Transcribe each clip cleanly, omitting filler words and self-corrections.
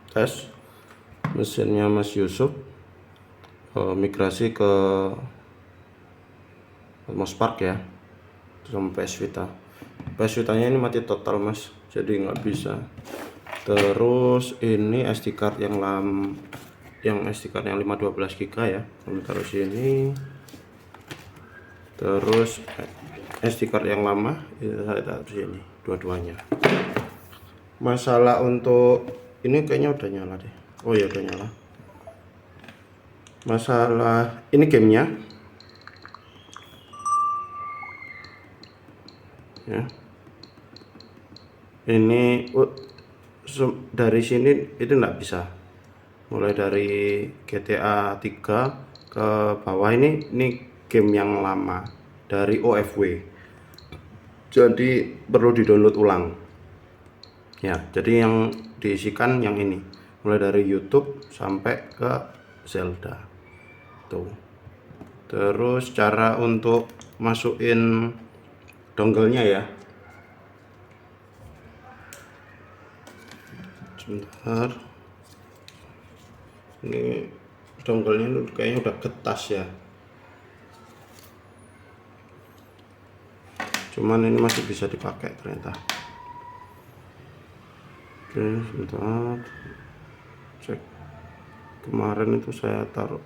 tes mesinnya Mas Yusuf, migrasi ke Mospark ya, sama PS Vita. PS Vitanya ini mati total Mas, jadi nggak bisa. Terus ini SD card yang SD card yang 512 GB ya, kami taruh sini. Terus SD card yang lama itu saya taruh sini, dua-duanya. Masalah untuk ini kayaknya udah nyala deh. Oh ya udah nyala. Masalah ini gamenya ya, ini dari sini itu enggak bisa, mulai dari GTA 3 ke bawah. Ini game yang lama dari OFW, jadi perlu di-download ulang ya. Jadi yang diisikan yang ini, mulai dari YouTube sampai ke Zelda tuh. Terus cara untuk masukin dongle-nya ya, sebentar. Ini dongle-nya kayaknya udah getas ya, cuman ini masih bisa dipakai ternyata. Oke, sebentar, cek. Kemarin itu saya taruh,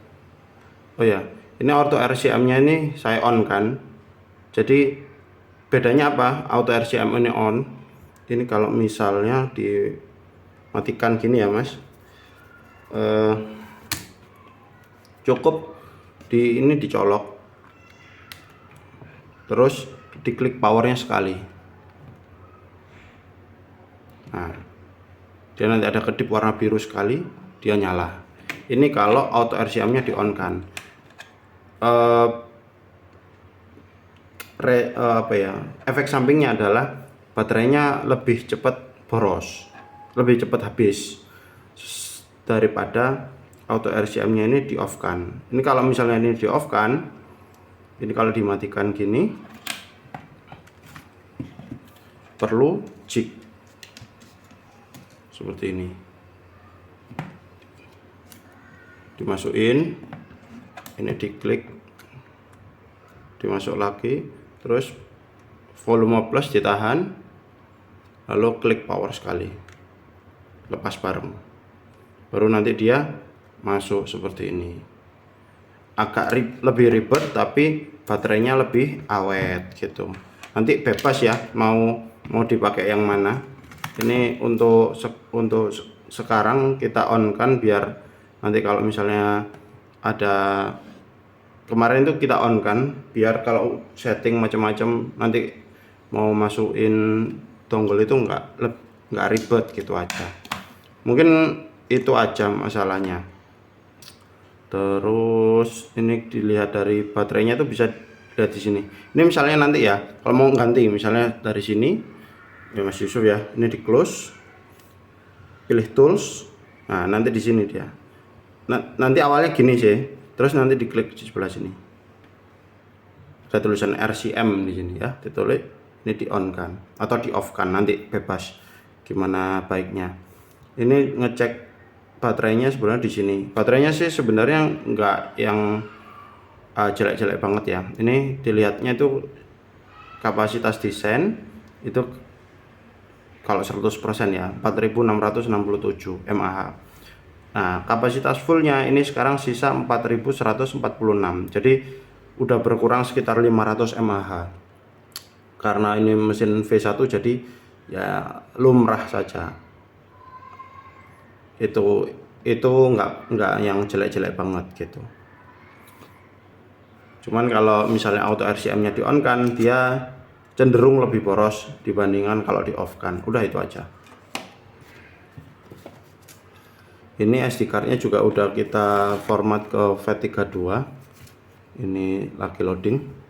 oh ya, ini auto RCM nya ini saya on kan. Jadi bedanya apa? Auto RCM ini on, ini kalau misalnya dimatikan gini ya Mas, cukup ini dicolok, terus diklik powernya sekali. Nah, dia nanti ada kedip warna biru sekali, dia nyala. Ini kalau auto RCM nya di on kan. Efek sampingnya adalah baterainya lebih cepat boros, lebih cepat habis daripada auto RCM nya ini di off kan. Ini kalau misalnya ini di off kan, ini kalau dimatikan gini, perlu jig seperti ini, dimasukin, ini diklik, dimasuk lagi, terus volume plus ditahan, lalu klik power sekali, lepas bareng, baru nanti dia masuk seperti ini. Agak lebih ribet tapi baterainya lebih awet gitu. Nanti bebas ya mau dipakai yang mana. Ini untuk sekarang kita on kan, biar nanti kalau misalnya ada, kemarin itu kita on kan, biar kalau setting macam-macam nanti mau masukin dongle itu nggak ribet gitu aja. Mungkin itu aja masalahnya. Terus ini dilihat dari baterainya tuh bisa lihat di sini. Ini misalnya nanti ya, kalau mau ganti misalnya dari sini ya Mas Yusuf ya, ini di close, pilih tools. Nah, nanti di sini dia. Nanti awalnya gini sih, terus nanti diklik di sebelah sini. Ada tulisan RCM di sini ya, ditulis. Ini di on kan atau di off kan, nanti bebas gimana baiknya. Ini ngecek baterainya sebenarnya di sini. Baterainya sih sebenarnya enggak yang jelek-jelek banget ya. Ini dilihatnya itu kapasitas desain itu kalau 100% ya 4667 mAh. Nah, kapasitas fullnya ini sekarang sisa 4146, jadi udah berkurang sekitar 500 mAh. Karena ini mesin V1 jadi ya lumrah saja. Itu enggak yang jelek-jelek banget gitu. Cuman kalau misalnya auto RCM nya di on kan, dia cenderung lebih boros dibandingkan kalau di off kan. Udah itu aja. Ini SD card-nya juga udah kita format ke FAT32. Ini lagi loading.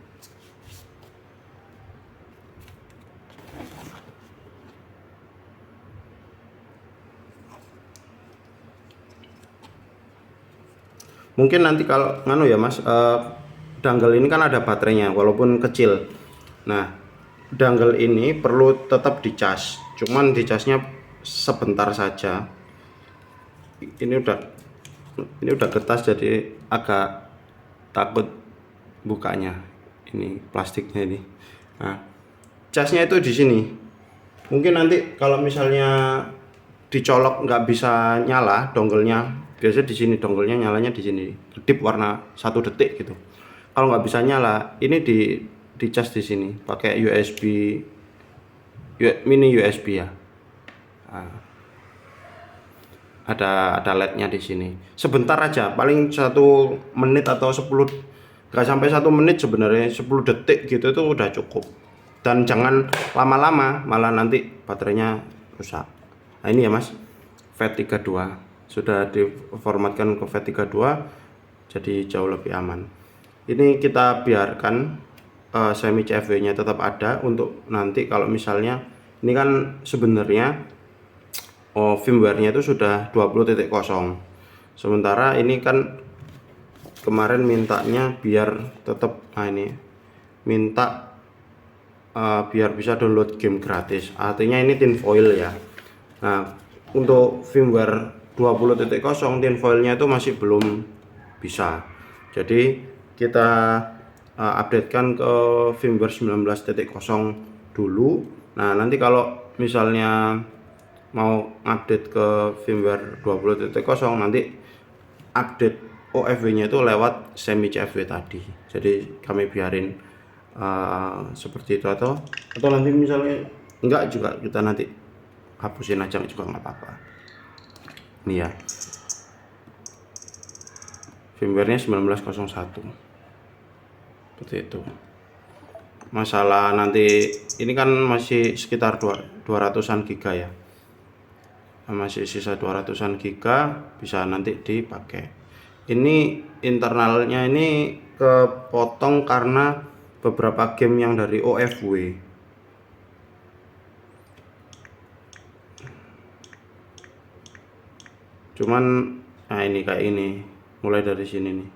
Mungkin nanti kalau nganu ya Mas, dongle ini kan ada baterainya walaupun kecil. Nah, dongle ini perlu tetap dicas, cuman dicasnya sebentar saja. ini udah kertas, jadi agak takut bukanya. Ini plastiknya ini. Nah, casnya itu di sini. Mungkin nanti kalau misalnya dicolok nggak bisa nyala dongelnya, biasanya di sini dongelnya nyalanya di sini, kedip warna 1 detik gitu. Kalau nggak bisa nyala, ini di cas di sini pakai USB, mini USB ya. Nah, ada LED-nya di sini. Sebentar aja, paling 1 menit atau 10, nggak sampai 1 menit sebenarnya, 10 detik gitu itu udah cukup. Dan jangan lama-lama, malah nanti baterainya rusak. Nah ini ya mas, FAT32 sudah diformatkan ke FAT32, jadi jauh lebih aman. Ini kita biarkan semi CFW nya tetap ada untuk nanti kalau misalnya ini kan sebenarnya firmware-nya itu sudah 20.0. Sementara ini kan kemarin mintanya biar tetap, nah ini minta biar bisa download game gratis. Artinya ini tinfoil ya. Nah, untuk firmware 20.0 tinfoilnya itu masih belum bisa. Jadi kita updatekan ke firmware 19.0 dulu. Nah, nanti kalau misalnya mau update ke firmware 20.0 nanti update OFW-nya itu lewat semi CFW tadi. Jadi kami biarin seperti itu, atau nanti misalnya enggak juga kita nanti hapusin aja juga nggak apa-apa. Ini ya firmware-nya 19.01 seperti itu. Masalah nanti ini kan masih sekitar 200-an giga ya, masih sisa 200-an giga, bisa nanti dipakai. Ini internalnya ini kepotong karena beberapa game yang dari OFW. Cuman nah ini kayak ini, mulai dari sini nih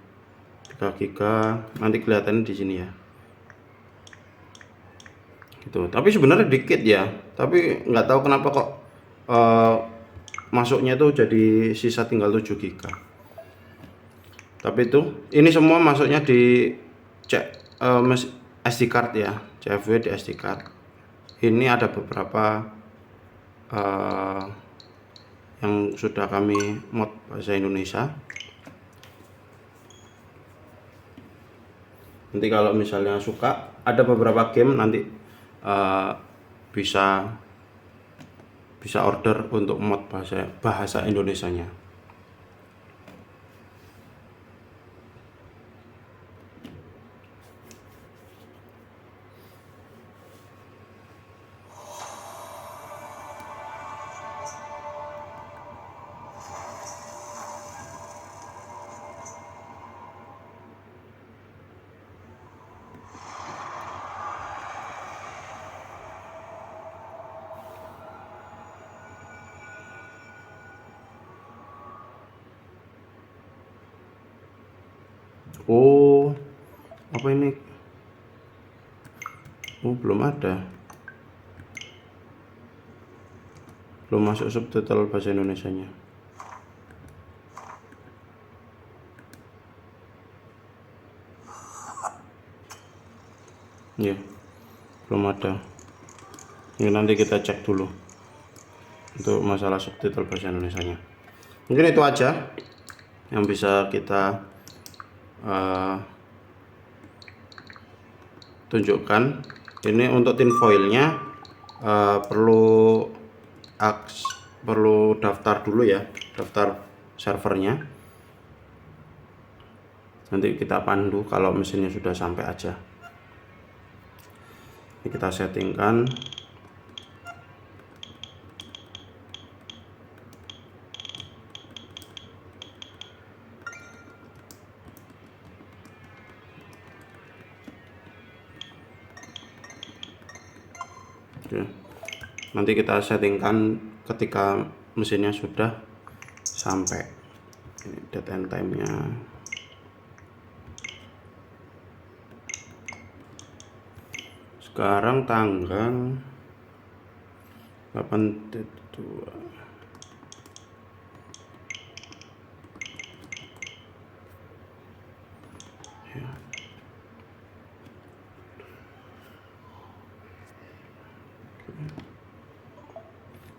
3 giga, nanti kelihatan di sini ya gitu. Tapi sebenarnya dikit ya, tapi nggak tahu kenapa kok masuknya tuh jadi sisa tinggal 7 giga. Tapi itu ini semua masuknya di SD card ya, CFW di SD card. Ini ada beberapa yang sudah kami mod bahasa Indonesia. Nanti kalau misalnya suka, ada beberapa game nanti bisa order untuk mod bahasa Indonesianya. Oh, apa ini? Oh, belum ada. Belum masuk subtitle bahasa Indonesianya. Ya, belum ada. Ini nanti kita cek dulu untuk masalah subtitle bahasa Indonesianya. Mungkin itu aja yang bisa kita tunjukkan. Ini untuk tinfoilnya perlu daftar dulu ya, daftar servernya. Nanti kita pandu kalau mesinnya sudah sampai aja. Ini kita settingkan. Oke. Nanti kita settingkan ketika mesinnya sudah sampai. Ini date and time-nya. Sekarang tanggal 8/2.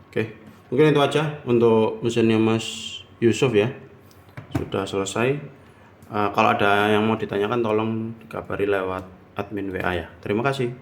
Oke, mungkin itu aja untuk mesinnya Mas Yusuf ya. Sudah selesai. Kalau ada yang mau ditanyakan tolong dikabari lewat admin WA ya. Terima kasih.